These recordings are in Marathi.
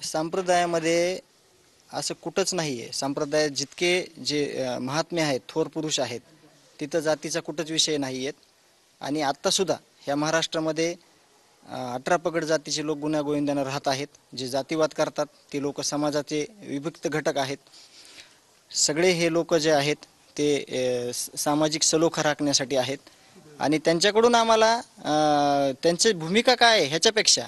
संप्रदायामध्ये असं कुठंच नाही आहे. संप्रदायात जितके जे महात्मे आहेत, थोर पुरुष आहेत, तिथं जातीचा कुठंच विषय नाही आहेत. आणि आत्तासुद्धा ह्या महाराष्ट्रामध्ये 18 पगड जातीचे लोक गुण्यागोविंदाने राहत आहेत. जे जातीवाद करतात ते लोक समाजाचे विभक्त घटक आहेत. सगळे हे लोक जे आहेत ते सामाजिक सलोखा राखण्यासाठी आहेत. आणि त्यांच्याकडून आम्हाला त्यांची भूमिका काय आहे ह्याच्यापेक्षा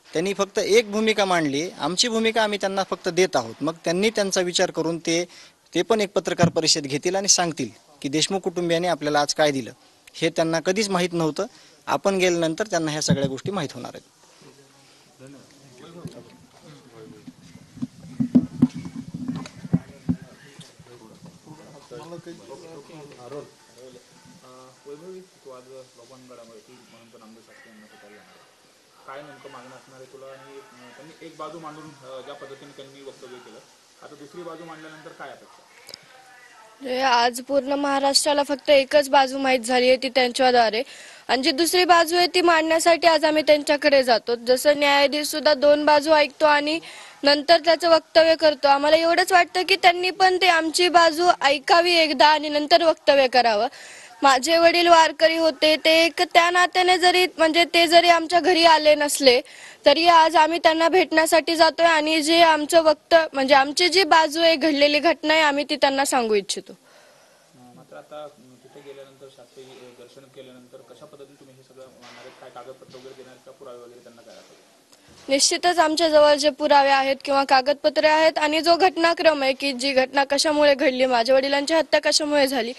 त्यांनी फक्त एक भूमिका मांडली. आमची भूमिका आम्ही त्यांना फक्त देत आहोत. मग त्यांनी त्यांचा विचार करून ते पण एक पत्रकार परिषद घेतील आणि सांगतील की देशमुख कुटुंबियांनी आपल्याला आज काय दिलं. हे त्यांना कधीच माहीत नव्हतं. आपण गेल्यानंतर त्यांना ह्या सगळ्या गोष्टी माहीत होणार आहेत. वैभवी तू आज लोकांगडामध्ये म्हणून नामदेव शास्त्री यांना भेटायला जाणार काय नेमकं मागणं असणार आहे तुला? आणि त्यांनी एक बाजू मांडून ज्या पद्धतीने त्यांनी वक्तव्य केलं, आता दुसरी बाजू मांडल्यानंतर काय अपेक्षा? आज पूर्ण महाराष्ट्राला फक्त एकच बाजू माहीत झाली आहे, ती त्यांच्याद्वारे. आणि जी दुसरी बाजू आहे ती मांडण्यासाठी आज आम्ही त्यांच्याकडे जातो. जसं न्यायाधीश सुद्धा दोन बाजू ऐकतो आणि नंतर त्याचं वक्तव्य करतो. आम्हाला एवढंच वाटतं की त्यांनी पण ते आमची बाजू ऐकावी एकदा आणि नंतर वक्तव्य करावं. माझे वडील वारकरी होते, ते एक त्या नात्याने जरी म्हणजे ते जरी आमच्या घरी आले नसले तरी आज आम्ही त्यांना भेटण्यासाठी जातोय आणि जे आमचं म्हणजे आमची जी बाजू आहे, घडलेली घटना आहे, आम्ही ती त्यांना सांगू इच्छितो. मात्र आता तिथे गेल्यानंतर शास्त्री दर्शन केल्यानंतर कशा पद्धतीने तुम्ही हे सगळं मानणार आहेत? काय कागदपत्र वगैरे देणार का, पुरावे वगैरे त्यांना काय असेल? निश्चितच आमच्या जवळ जे पुरावे आहेत किंवा कागदपत्रे आहेत आणि जो घटनाक्रम आहे की जी घटना कशामुळे घडली, माझ्या वडिलांची हत्या कशामुळे झाली,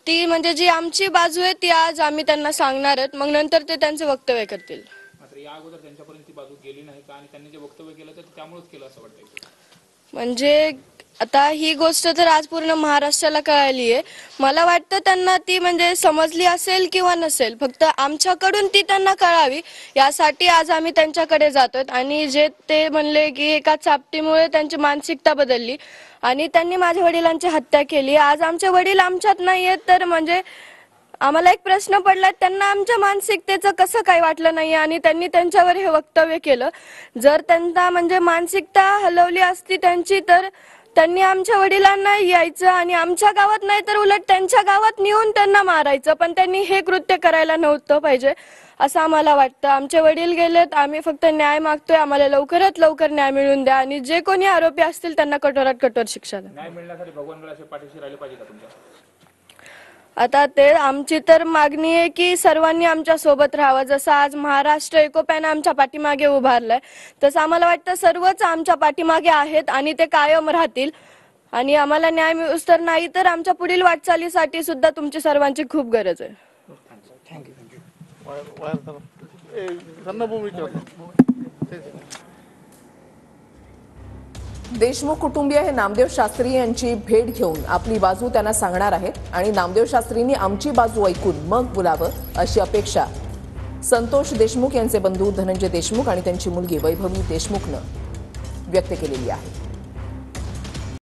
ती म्हणजे जी आमची बाजू आहे ती आज आम्ही त्यांना सांगणार आहेत. मग नंतर ते त्यांचे वक्तव्य करतील. मात्र या अगोदर त्यांच्यापर्यंत ती बाजू गेली नाही का? आणि त्यांनी जे वक्तव्य केलं तर त्यामुळेच केलं असं वाटतंय? म्हणजे आता ही गोष्ट तर आज पूर्ण महाराष्ट्राला कळाली आहे. मला वाटतं त्यांना ती म्हणजे समजली असेल किंवा नसेल, फक्त आमच्याकडून ती त्यांना कळावी यासाठी आज आम्ही त्यांच्याकडे जातोय. आणि जे ते म्हणले की एका चापटीमुळे त्यांची मानसिकता बदलली आणि त्यांनी माझ्या वडिलांची हत्या केली. आज आमचे वडील आमच्यात नाही आहेत, तर म्हणजे आम्हाला एक प्रश्न पडला, त्यांना आमच्या मानसिकतेचं कसं काय वाटलं नाही आणि त्यांनी त्यांच्यावर हे वक्तव्य केलं. जर त्यांना म्हणजे मानसिकता हलवली असती त्यांची, तर त्यांनी आमच्या वडिलांना यायचं आणि आमच्या गावात नाही तर उलट त्यांच्या गावात नेऊन त्यांना मारायचं. पण त्यांनी हे कृत्य करायला नव्हतं पाहिजे असं आम्हाला वाटतं. आमचे वडील गेलेत, आम्ही फक्त न्याय मागतोय. आम्हाला लवकरात लवकर न्याय मिळवून द्या आणि जे कोणी आरोपी असतील त्यांना कठोरात कठोर शिक्षा द्या. न्याय मिळण्यासाठी भगवानगडाच्या पाठीशी राहिले पाहिजे का तुमच्या? आता ते आमची तर मागणी आहे की सर्वांनी आमच्या सोबत राहावं. जसं आज महाराष्ट्र एकोप्याने आमच्या पाठीमागे उभारलंय, तसं आम्हाला वाटतं सर्वच आमच्या पाठीमागे आहेत आणि ते कायम राहतील. आणि आम्हाला न्याय मिळूस तर नाही तर आमच्या पुढील वाटचालीसाठी सुद्धा तुमची सर्वांची खूप गरज आहे. देशमुख कुटुंबीय हे नामदेव शास्त्री यांची भेट घेऊन आपली बाजू त्यांना सांगणार आहेत आणि नामदेव शास्त्रींनी आमची बाजू ऐकून मग बोलावं अशी अपेक्षा संतोष देशमुख यांचे बंधू धनंजय देशमुख आणि त्यांची मुलगी वैभवी देशमुखनं व्यक्त केलेली आहे.